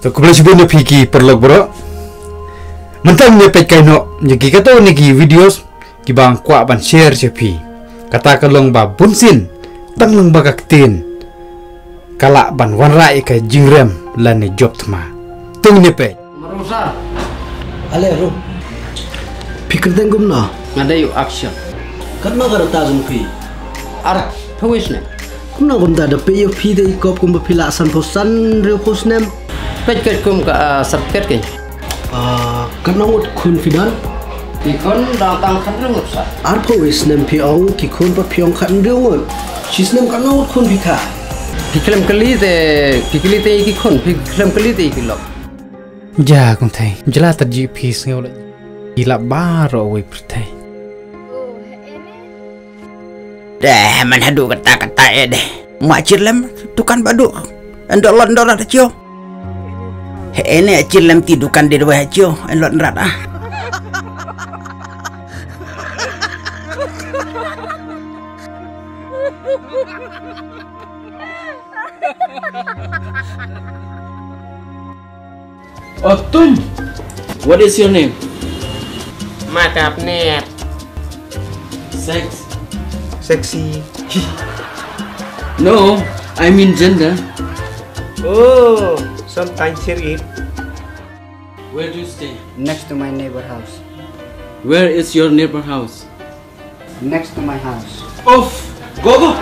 तो कुबले शुभ ने फीकी पर लोग बरो mentang ne pek kai no nyaki kato ne ki videos ki bang kwa ban share chepi kata kalong ba bunsin tang lang ba kaktin kala ban wan rai ka jingrem la ne job thma tung ne pe marusa ale ro fikir dengum na ngada yu action karna garata zum phi ar thawis ne kumna gumda da pe yo phi de kop kum phila san pho san re khosnem pet ket kum ka sarket ke karna ngot khun fidan ikon datang khan rung sa ar pho wisnem phi ong ki khun pa phiong khan rung chisnem karna ngot khun phika piklem kali te ki khon piklem kali te ki lok ja kun thai jala ta ji phi sngew la ila baro we prthai dah man hadu kata-kata deh macir lem tukan badu endolon ada cio ini acil lem tidukan di dua cio endolon rat ah Otun, what is your name? matap net Sex? sexy No, I mean gender. oh sometimes here Where do you stay? next to my neighbor house Where is your neighbor house? next to my house Off! Go!